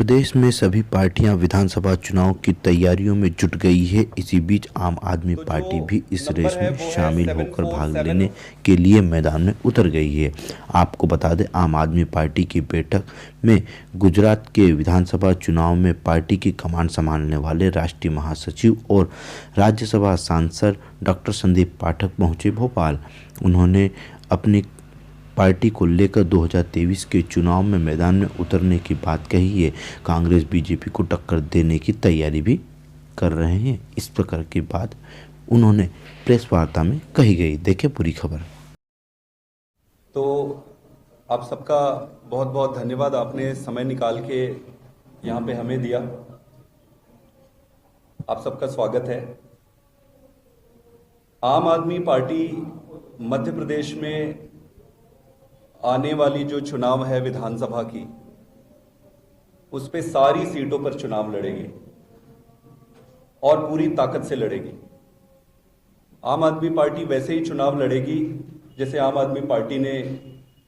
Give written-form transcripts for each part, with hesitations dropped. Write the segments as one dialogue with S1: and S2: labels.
S1: प्रदेश में सभी पार्टियां विधानसभा चुनाव की तैयारियों में जुट गई है। इसी बीच आम आदमी पार्टी भी इस रेस में शामिल होकर भाग लेने के लिए मैदान में उतर गई है। आपको बता दें, आम आदमी पार्टी की बैठक में गुजरात के विधानसभा चुनाव में पार्टी की कमान संभालने वाले राष्ट्रीय महासचिव और राज्यसभा सांसद डॉक्टर संदीप पाठक पहुंचे भोपाल। उन्होंने अपनी पार्टी को लेकर 2023 के चुनाव में मैदान में उतरने की बात कही है। कांग्रेस बीजेपी को टक्कर देने की तैयारी भी कर रहे हैं। इस प्रकार की बात उन्होंने प्रेस वार्ता में कही गई। देखें पूरी खबर।
S2: तो आप सबका बहुत बहुत धन्यवाद, आपने समय निकाल के यहाँ पे हमें दिया। आप सबका स्वागत है। आम आदमी पार्टी मध्य प्रदेश में आने वाली जो चुनाव है विधानसभा की, उस पे सारी सीटों पर चुनाव लड़ेगी और पूरी ताकत से लड़ेगी। आम आदमी पार्टी वैसे ही चुनाव लड़ेगी जैसे आम आदमी पार्टी ने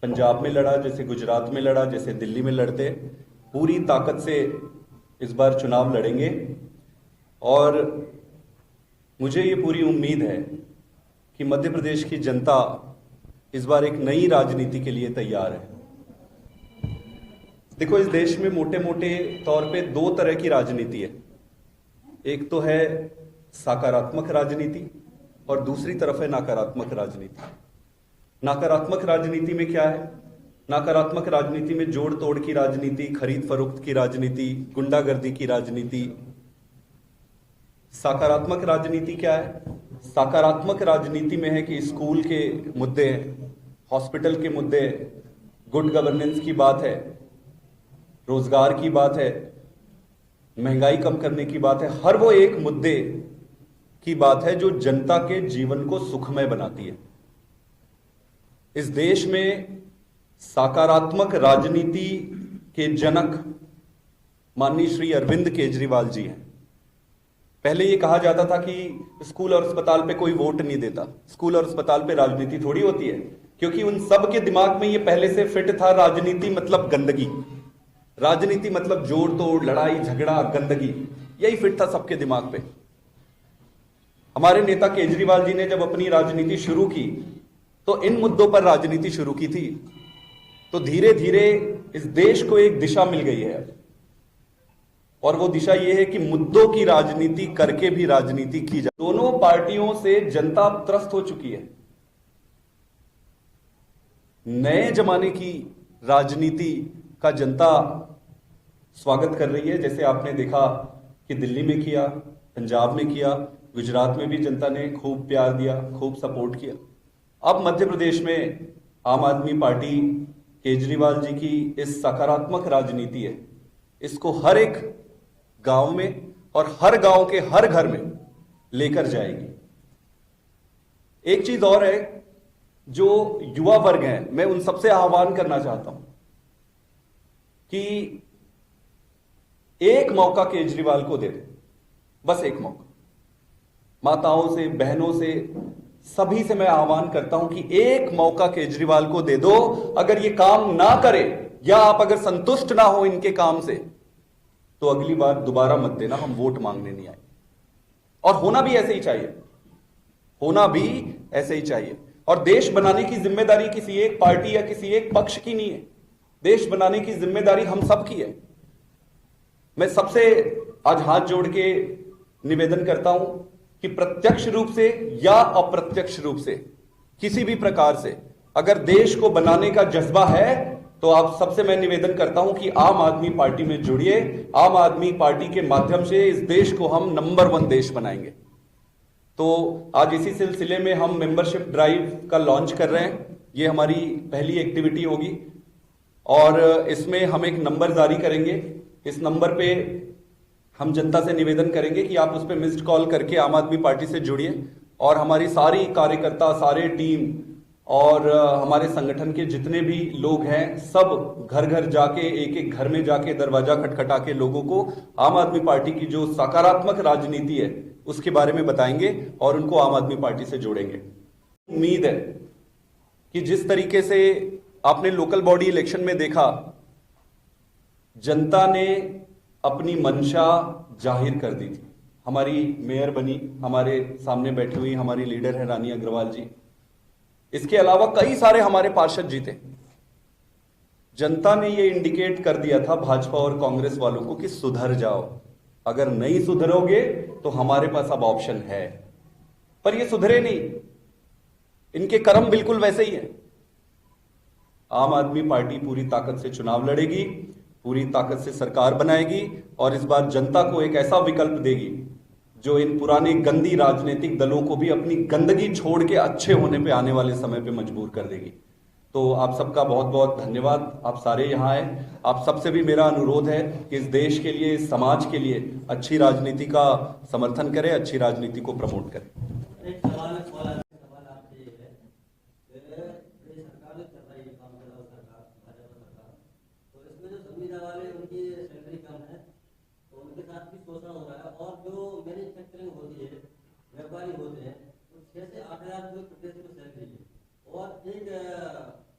S2: पंजाब में लड़ा, जैसे गुजरात में लड़ा, जैसे दिल्ली में लड़ते। पूरी ताकत से इस बार चुनाव लड़ेंगे और मुझे ये पूरी उम्मीद है कि मध्य प्रदेश की जनता इस बार एक नई राजनीति के लिए तैयार है। देखो, इस देश में मोटे मोटे तौर पे दो तरह की राजनीति है। एक तो है सकारात्मक राजनीति और दूसरी तरफ है नकारात्मक राजनीति। नकारात्मक राजनीति में क्या है? नकारात्मक राजनीति में जोड़ तोड़ की राजनीति, खरीद फरोख्त की राजनीति, गुंडागर्दी की राजनीति। सकारात्मक राजनीति क्या है? सकारात्मक राजनीति में है कि स्कूल के मुद्दे हैं, हॉस्पिटल के मुद्दे हैं, गुड गवर्नेंस की बात है, रोजगार की बात है, महंगाई कम करने की बात है। हर वो एक मुद्दे की बात है जो जनता के जीवन को सुखमय बनाती है। इस देश में सकारात्मक राजनीति के जनक माननीय श्री अरविंद केजरीवाल जी हैं। पहले ये कहा जाता था कि स्कूल और अस्पताल पे कोई वोट नहीं देता। स्कूल और अस्पताल पे राजनीति थोड़ी होती है, क्योंकि उन सब के दिमाग में ये पहले से फिट था, राजनीति मतलब गंदगी, राजनीति मतलब जोड़ तोड़, लड़ाई झगड़ा, गंदगी, यही फिट था सबके दिमाग पे। हमारे नेता केजरीवाल जी ने जब अपनी राजनीति शुरू की तो इन मुद्दों पर राजनीति शुरू की थी। तो धीरे धीरे इस देश को एक दिशा मिल गई है और वो दिशा ये है कि मुद्दों की राजनीति करके भी राजनीति की जाए। दोनों पार्टियों से जनता त्रस्त हो चुकी है। नए जमाने की राजनीति का जनता स्वागत कर रही है। जैसे आपने देखा कि दिल्ली में किया, पंजाब में किया, गुजरात में भी जनता ने खूब प्यार दिया, खूब सपोर्ट किया। अब मध्य प्रदेश में आम आदमी पार्टी केजरीवाल जी की इस सकारात्मक राजनीति है, इसको हर एक गांव में और हर गांव के हर घर में लेकर जाएगी। एक चीज और है, जो युवा वर्ग है, मैं उन सबसे आह्वान करना चाहता हूं कि एक मौका केजरीवाल को दे दे, बस एक मौका। माताओं से, बहनों से, सभी से मैं आह्वान करता हूं कि एक मौका केजरीवाल को दे दो। अगर ये काम ना करे या आप अगर संतुष्ट ना हो इनके काम से, तो अगली बार दोबारा मत देना, हम वोट मांगने नहीं आए। और होना भी ऐसे ही चाहिए, होना भी ऐसे ही चाहिए। और देश बनाने की जिम्मेदारी किसी एक पार्टी या किसी एक पक्ष की नहीं है, देश बनाने की जिम्मेदारी हम सब की है। मैं सबसे आज हाथ जोड़ के निवेदन करता हूं कि प्रत्यक्ष रूप से या अप्रत्यक्ष रूप से, किसी भी प्रकार से अगर देश को बनाने का जज्बा है, तो आप सबसे मैं निवेदन करता हूं कि आम आदमी पार्टी में जुड़िए। आम आदमी पार्टी के माध्यम से इस देश को हम नंबर 1 देश बनाएंगे। तो आज इसी सिलसिले में हम मेंबरशिप ड्राइव का लॉन्च कर रहे हैं। ये हमारी पहली एक्टिविटी होगी और इसमें हम एक नंबर जारी करेंगे। इस नंबर पे हम जनता से निवेदन करेंगे कि आप उस पर मिस्ड कॉल करके आम आदमी पार्टी से जुड़िए और हमारी सारी कार्यकर्ता, सारे टीम और हमारे संगठन के जितने भी लोग हैं, सब घर घर जाके, एक एक घर में जाके दरवाजा खटखटा के लोगों को आम आदमी पार्टी की जो सकारात्मक राजनीति है उसके बारे में बताएंगे और उनको आम आदमी पार्टी से जोड़ेंगे। उम्मीद है कि जिस तरीके से आपने लोकल बॉडी इलेक्शन में देखा, जनता ने अपनी मंशा जाहिर कर दी थी। हमारी मेयर बनी, हमारे सामने बैठी हुई हमारी लीडर है रानी अग्रवाल जी। इसके अलावा कई सारे हमारे पार्षद जीते। जनता ने ये इंडिकेट कर दिया था भाजपा और कांग्रेस वालों को कि सुधर जाओ, अगर नहीं सुधरोगे तो हमारे पास अब ऑप्शन है। पर ये सुधरे नहीं, इनके कर्म बिल्कुल वैसे ही है। आम आदमी पार्टी पूरी ताकत से चुनाव लड़ेगी, पूरी ताकत से सरकार बनाएगी और इस बार जनता को एक ऐसा विकल्प देगी जो इन पुराने गंदी राजनीतिक दलों को भी अपनी गंदगी छोड़ के अच्छे होने पे आने वाले समय पे मजबूर कर देगी। तो आप सबका बहुत बहुत धन्यवाद, आप सारे यहाँ आए। आप सबसे भी मेरा अनुरोध है कि इस देश के लिए, इस समाज के लिए अच्छी राजनीति का समर्थन करें, अच्छी राजनीति को प्रमोट करें।
S3: एक सवाल आपसे ये है कि ये सरकार जो चल रही है, काम कर रहा है सरकार, भाजपा सरकार, तो इसमें जो संविदा वाले उनकी सैलरी कम है तो उनके साथ भी शोषण हो रहा है। और जो मैन्युफैक्चरिंग होती है, व्यापारी होते हैं, तो 6 से 8 हज़ार रुपये प्रदेश में सैलरी है और एक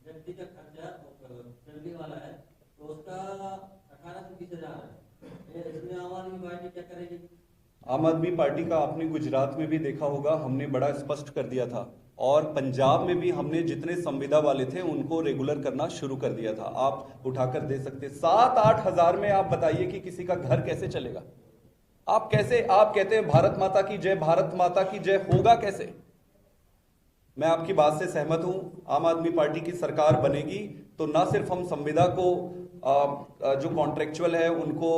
S3: व्यक्ति का खर्चा सैलरी वाला है तो उसका 18 से 20 हज़ार है। इसमें आम आदमी पार्टी क्या करेगी?
S2: आम आदमी पार्टी का आपने गुजरात में भी देखा होगा, हमने बड़ा स्पष्ट कर दिया था और पंजाब में भी हमने जितने संविदा वाले थे उनको रेगुलर करना शुरू कर दिया था। आप उठाकर दे सकते। 7-8 हज़ार में आप बताइए कि किसी का घर कैसे चलेगा? आप कहते हैं भारत माता की जय, भारत माता की जय, होगा कैसे? मैं आपकी बात से सहमत हूं। आम आदमी पार्टी की सरकार बनेगी तो ना सिर्फ हम संविदा को जो कॉन्ट्रेक्चुअल है उनको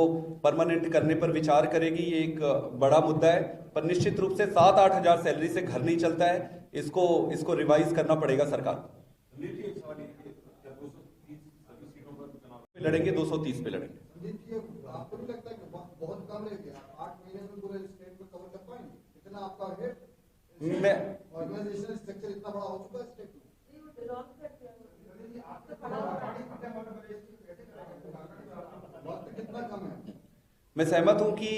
S2: परमानेंट करने पर विचार करेगी, ये एक बड़ा मुद्दा है, पर निश्चित रूप से 7-8 हज़ार सैलरी से घर नहीं चलता है। इसको रिवाइज करना पड़ेगा सरकार। लड़ेंगे 230 पे लड़ेंगे।
S4: आपको नहीं लगता कि बहुत कम रह गया? 8 महीने में पूरे स्टेट में कवर कर पाएंगे? इतना आपका है ऑर्गेनाइजेशनल स्ट्रक्चर इतना बड़ा हो चुका है स्टेट में। कितना कम है?
S2: मैं सहमत हूं कि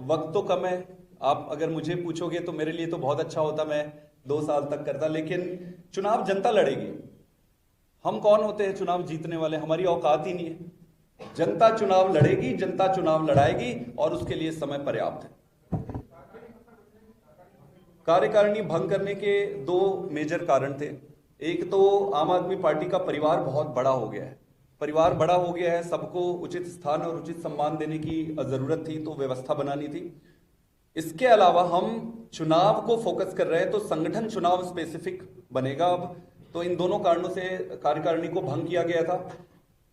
S2: वक्त तो कम है। आप अगर मुझे पूछोगे तो मेरे लिए तो बहुत अच्छा होता, मैं 2 साल तक करता, लेकिन चुनाव जनता लड़ेगी। हम कौन होते हैं चुनाव जीतने वाले? हमारी औकात ही नहीं है। जनता चुनाव लड़ेगी, जनता चुनाव लड़ाएगी और उसके लिए समय पर्याप्त है। कार्यकारिणी भंग करने के 2 मेजर कारण थे। एक तो आम आदमी पार्टी का परिवार बहुत बड़ा हो गया है। परिवार बड़ा हो गया है, सबको उचित स्थान और उचित सम्मान देने की जरूरत थी, तो व्यवस्था बनानी थी। इसके अलावा हम चुनाव को फोकस कर रहे हैं तो संगठन चुनाव स्पेसिफिक बनेगा अब। तो इन दोनों कारणों से कार्यकारिणी को भंग किया गया था।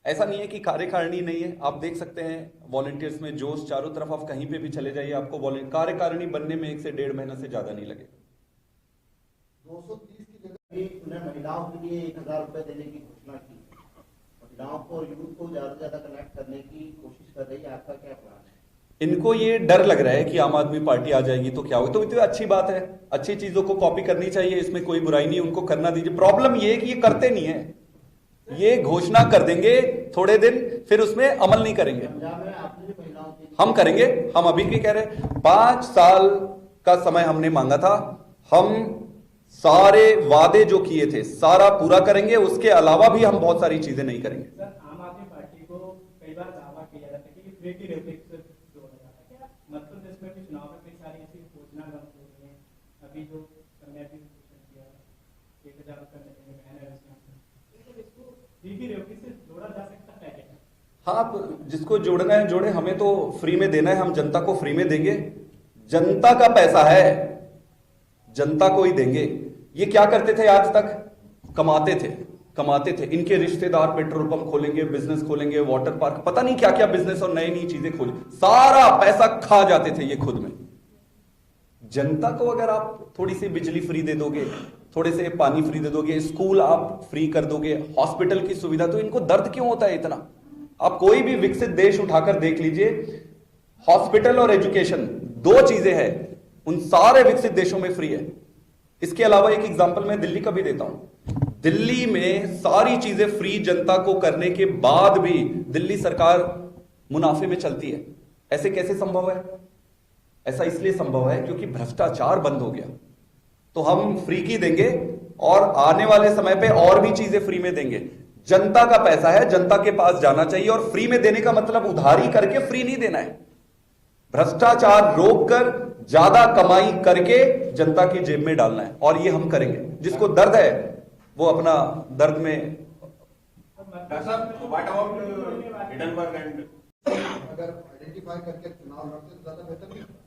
S2: ऐसा नहीं है कि कार्यकारिणी नहीं है, आप देख सकते हैं वॉलंटियर्स में जोश, चारों तरफ आप कहीं पे भी चले जाइए, आपको कार्यकारिणी बनने में 1 से 1.5 महीना से ज्यादा नहीं लगेगा।
S4: 230 की जगह
S5: महिलाओं के लिए 1,000 रुपए देने की घोषणा की। महिलाओं को और यूथ को ज्यादा से ज्यादा कनेक्ट करने की कोशिश कर रही है, आपका क्या प्लान है?
S2: इनको ये डर लग रहा है कि आम आदमी पार्टी आ जाएगी तो क्या होगा। तो ये अच्छी बात है, अच्छी चीजों को कॉपी करनी चाहिए, इसमें कोई बुराई नहीं, उनको करना दीजिए। प्रॉब्लम ये है कि ये करते नहीं है। ये घोषणा कर देंगे थोड़े दिन, फिर उसमें अमल नहीं करेंगे। हम करेंगे, हम अभी भी कह रहे हैं 5 साल का समय हमने मांगा था। हम सारे वादे जो किए थे सारा पूरा करेंगे, उसके अलावा भी हम बहुत सारी चीजें नहीं करेंगे।
S6: सर, आम आदमी पार्टी को कई बार दावा किया जाता है कि फ्री की रेफ्लेक्स जोड़ा जाता है। क्या मध्य प्रदेश में भी चुनाव में कई सारी ऐसी योजना हो रही है? अभी जो कन्या भी किया 1,000 रुपये मिलेंगे फ्री की रेफ्लेक्स से जोड़ा जा सकता है क्या?
S2: हाँ, आप जिसको जोड़ना है जोड़े, हमें तो फ्री में देना है, हम जनता को फ्री में देंगे। जनता का पैसा है, जनता को ही देंगे। ये क्या करते थे आज तक? कमाते थे। इनके रिश्तेदार पेट्रोल पंप खोलेंगे, बिजनेस खोलेंगे, वाटर पार्क, पता नहीं क्या क्या बिजनेस और नई नई चीजें खोले, सारा पैसा खा जाते थे ये खुद में। जनता को अगर आप थोड़ी सी बिजली फ्री दे दोगे, थोड़े से पानी फ्री दे दोगे, स्कूल आप फ्री कर दोगे, हॉस्पिटल की सुविधा, तो इनको दर्द क्यों होता है इतना? आप कोई भी विकसित देश उठाकर देख लीजिए, हॉस्पिटल और एजुकेशन 2 चीजें हैं, उन सारे विकसित देशों में फ्री है। इसके अलावा एक एग्जांपल मैं दिल्ली का भी देता हूं। दिल्ली में सारी चीजें फ्री जनता को करने के बाद भी दिल्ली सरकार मुनाफे में चलती है। ऐसे कैसे संभव है? ऐसा इसलिए संभव है क्योंकि भ्रष्टाचार बंद हो गया। तो हम फ्री की देंगे और आने वाले समय पे और भी चीजें फ्री में देंगे। जनता का पैसा है, जनता के पास जाना चाहिए, और फ्री में देने का मतलब उधारी करके फ्री नहीं देना है। भ्रष्टाचार रोककर ज्यादा कमाई करके जनता की जेब में डालना है, और ये हम करेंगे। जिसको दर्द है वो अपना दर्द में
S4: अगर आइडेंटिफाई करके चुनाव लड़ते तो ज्यादा बेहतर नहीं होता।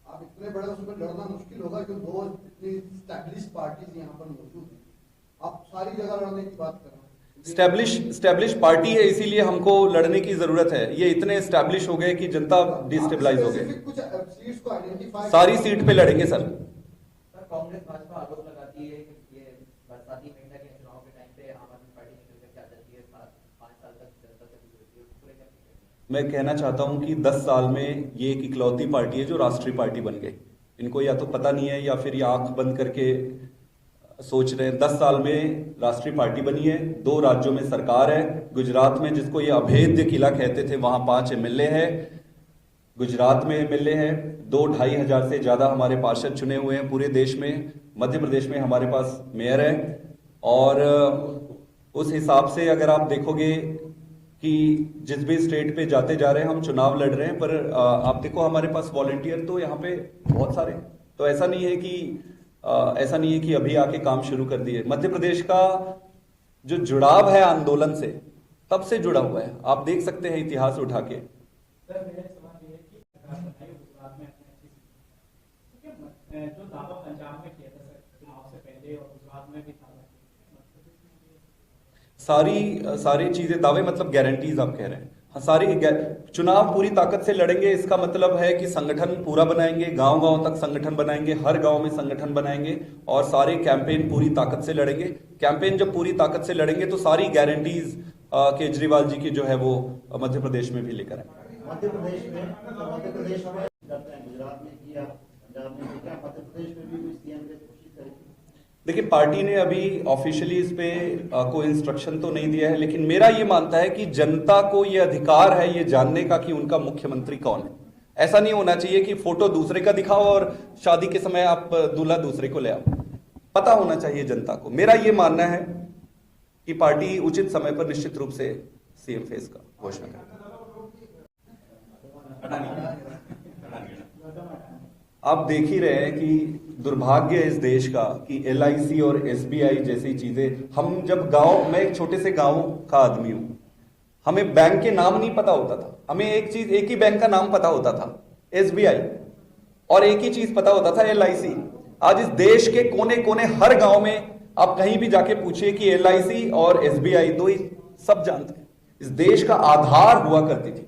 S4: आप इतने बड़े उसमें लड़ना मुश्किल होगा कि दो इतनी स्टैब्लिश पार्टीज यहाँ पर मौजूद हैं, आप सारी जगह लड़ने की बात कर रहे हैं।
S2: स्टैब्लिश पार्टी है, इसीलिए हमको लड़ने की जरूरत है। ये इतने स्टैब्लिश हो गए कि जनता डिस्टेबलाइज हो गई।
S4: कुछ सीट्स को आइडेंटिफाई
S2: सारी सीट पे लड़ेंगे सर।
S7: कांग्रेस भाजपा आरोप लगाती है कि ये बरसाती महीना के चुनाव के टाइम पे आम आदमी पार्टी निकल करके आ जाती है, 5 साल तक जनता से गुजरती है, पूरे क्या कहेंगे?
S2: मैं कहना चाहता हूं कि 10 साल में ये एक इकलौती पार्टी है जो राष्ट्रीय पार्टी बन गई। इनको या तो पता नहीं है या फिर ये आंख बंद करके सोच रहे हैं। 10 साल में राष्ट्रीय पार्टी बनी है, 2 राज्यों में सरकार है। गुजरात में जिसको ये अभेद्य किला कहते थे, वहां 5 एमएलए है। गुजरात में एमएलए है, 2-2.5 हजार से ज्यादा हमारे पार्षद चुने हुए हैं पूरे देश में। मध्य प्रदेश में हमारे पास मेयर है, और उस हिसाब से अगर आप देखोगे कि जिस भी स्टेट पे जाते जा रहे हैं हम चुनाव लड़ रहे हैं, पर आप देखो हमारे पास वॉलंटियर तो यहाँ पे बहुत सारे। तो ऐसा नहीं है कि अभी आके काम शुरू कर दिए। मध्य प्रदेश का जो जुड़ाव है आंदोलन से, तब से जुड़ा हुआ है। आप देख सकते हैं इतिहास उठा के।
S6: सर मेरा सवाल ये है कि गुजरात में अपने अच्छी सीट, जो दावा पंजाब में किया था सर चुनाव से पहले, और गुजरात में भी था,
S2: सारी चीजें दावे मतलब गारंटीज आप कह रहे हैं। हाँ, सारी चुनाव पूरी ताकत से लड़ेंगे। इसका मतलब है कि संगठन पूरा बनाएंगे, गांव-गांव तक संगठन बनाएंगे, हर गांव में संगठन बनाएंगे, और सारे कैंपेन पूरी ताकत से लड़ेंगे। कैंपेन जब पूरी ताकत से लड़ेंगे तो सारी गारंटीज केजरीवाल जी की जो है वो मध्य प्रदेश में भी लेकर आएंगे।
S5: मध्य प्रदेश में करते हैं, गुजरात में किया, पंजाब में किया, मध्य प्रदेश में भी सीएम की कोशिश करेगी।
S2: देखिए, पार्टी ने अभी ऑफिशियली इस पे कोई इंस्ट्रक्शन तो नहीं दिया है, लेकिन मेरा ये मानता है कि जनता को ये अधिकार है ये जानने का कि उनका मुख्यमंत्री कौन है। ऐसा नहीं होना चाहिए कि फोटो दूसरे का दिखाओ और शादी के समय आप दूल्हा दूसरे को ले आओ। पता होना चाहिए जनता को। मेरा ये मानना है कि पार्टी उचित समय पर निश्चित रूप से सीएम फेस का घोषणा करे। आप देख ही रहे हैं कि दुर्भाग्य इस देश का कि LIC और SBI जैसी चीजें, हम जब गांव, मैं एक छोटे से गांव का आदमी हूं, हमें बैंक के नाम नहीं पता होता था। हमें एक ही बैंक का नाम पता होता था, SBI, और एक ही चीज पता होता था, LIC। आज इस देश के कोने कोने हर गांव में आप कहीं भी जाके पूछिए कि LIC और SBI, दो ही सब जानते हैं। इस देश का आधार हुआ करती थी।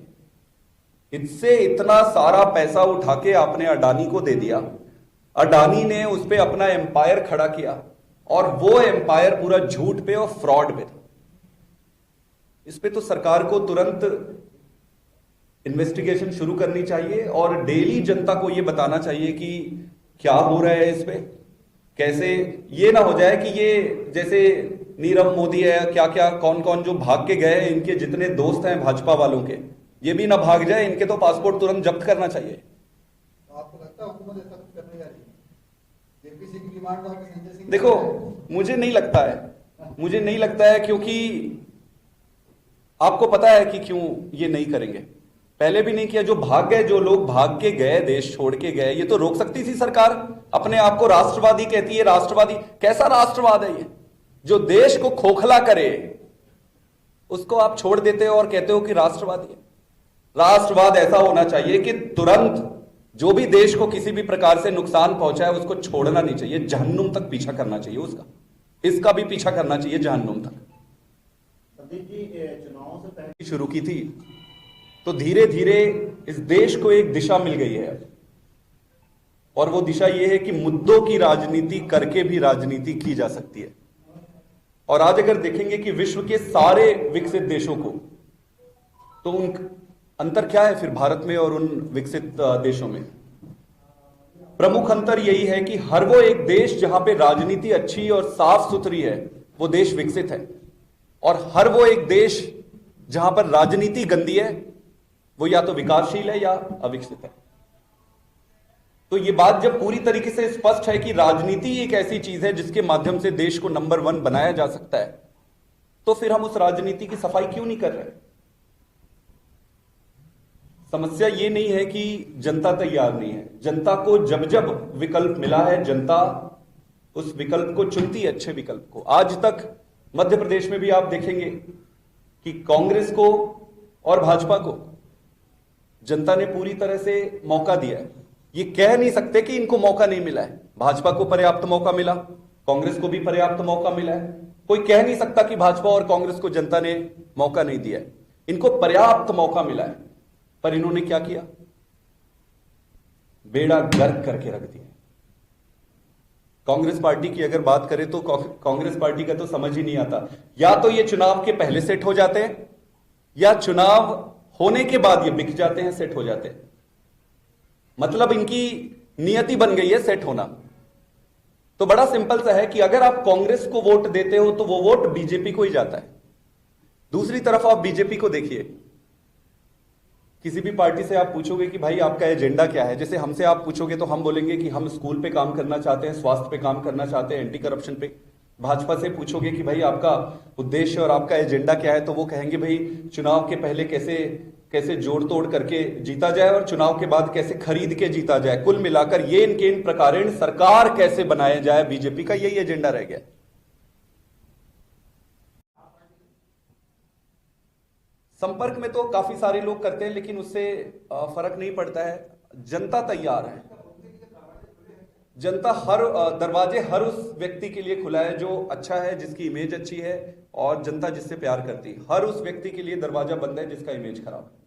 S2: इससे इतना सारा पैसा उठा के आपने अडानी को दे दिया। अडानी ने उस पे अपना एम्पायर खड़ा किया, और वो एम्पायर पूरा झूठ पे और फ्रॉड पे था। इस पे तो सरकार को तुरंत इन्वेस्टिगेशन शुरू करनी चाहिए, और डेली जनता को यह बताना चाहिए कि क्या हो रहा है इस पे। कैसे ये ना हो जाए कि ये जैसे नीरव मोदी है, क्या क्या कौन कौन जो भाग के गए, इनके जितने दोस्त हैं भाजपा वालों के, ये भी ना भाग जाए। इनके तो पासपोर्ट तुरंत जब्त करना चाहिए।
S4: तो आपको लगता है हुकूमत ऐसा कुछ करने जा रही है? जेपीसी की डिमांड और संजय सिंह,
S2: देखो, मुझे नहीं लगता है, क्योंकि आपको पता है कि क्यों ये नहीं करेंगे। पहले भी नहीं किया। जो भाग गए, जो लोग भाग के गए, देश छोड़ के गए, ये तो रोक सकती थी सरकार। अपने आप को राष्ट्रवादी कहती है, राष्ट्रवादी। कैसा राष्ट्रवाद है ये? जो देश को खोखला करे उसको आप छोड़ देते हो और कहते हो कि राष्ट्रवादी है। राष्ट्रवाद ऐसा होना चाहिए कि तुरंत जो भी देश को किसी भी प्रकार से नुकसान पहुंचा है उसको छोड़ना नहीं चाहिए, जहन्नुम तक पीछा करना चाहिए उसका। इसका भी पीछा करना चाहिए जहन्नुम तक।
S5: संदीप जी, चुनाव से पहले
S2: शुरू की थी तो धीरे धीरे इस देश को एक दिशा मिल गई है, और वो दिशा ये है कि मुद्दों की राजनीति करके भी राजनीति की जा सकती है। और आज अगर देखेंगे कि विश्व के सारे विकसित देशों को, तो उन अंतर क्या है फिर भारत में और उन विकसित देशों में? प्रमुख अंतर यही है कि हर वो एक देश जहां पे राजनीति अच्छी और साफ सुथरी है, वो देश विकसित है, और हर वो एक देश जहां पर राजनीति गंदी है, वो या तो विकासशील है या अविकसित है। तो ये बात जब पूरी तरीके से स्पष्ट है कि राजनीति एक ऐसी चीज है जिसके माध्यम से देश को नंबर 1 बनाया जा सकता है, तो फिर हम उस राजनीति की सफाई क्यों नहीं कर रहे? समस्या ये नहीं है कि जनता तैयार नहीं है। जनता को जब जब विकल्प मिला है, जनता उस विकल्प को चुनती है, अच्छे विकल्प को। आज तक मध्य प्रदेश में भी आप देखेंगे कि कांग्रेस को और भाजपा को जनता ने पूरी तरह से मौका दिया है। ये कह नहीं सकते कि इनको मौका नहीं मिला है। भाजपा को पर्याप्त मौका मिला, कांग्रेस को भी पर्याप्त मौका मिला है। कोई कह नहीं सकता कि भाजपा और कांग्रेस को जनता ने मौका नहीं दिया है। इनको पर्याप्त मौका मिला है, पर इन्होंने क्या किया? बेड़ा गर्क करके रख दिया। कांग्रेस पार्टी की अगर बात करें तो कांग्रेस पार्टी का तो समझ ही नहीं आता, या तो ये चुनाव के पहले सेट हो जाते हैं या चुनाव होने के बाद ये बिक जाते हैं, सेट हो जाते हैं। मतलब इनकी नियति बन गई है सेट होना। तो बड़ा सिंपल सा है कि अगर आप कांग्रेस को वोट देते हो तो वो वोट बीजेपी को ही जाता है। दूसरी तरफ आप बीजेपी को देखिए, किसी भी पार्टी से आप पूछोगे कि भाई आपका एजेंडा क्या है, जैसे हमसे आप पूछोगे तो हम बोलेंगे कि हम स्कूल पे काम करना चाहते हैं, स्वास्थ्य पे काम करना चाहते हैं, एंटी करप्शन पे। भाजपा से पूछोगे कि भाई आपका उद्देश्य और आपका एजेंडा क्या है, तो वो कहेंगे भाई चुनाव के पहले कैसे जोड़ तोड़ करके जीता जाए और चुनाव के बाद कैसे खरीद के जीता जाए। कुल मिलाकर ये इनके इन प्रकारेण सरकार कैसे बनाया जाए, बीजेपी का यही एजेंडा रह गया। संपर्क में तो काफी सारे लोग करते हैं, लेकिन उससे फर्क नहीं पड़ता है। जनता तैयार है। जनता दरवाजे हर उस व्यक्ति के लिए खुला है जो अच्छा है, जिसकी इमेज अच्छी है, और जनता जिससे प्यार करती है। हर उस व्यक्ति के लिए दरवाजा बंद है जिसका इमेज खराब है।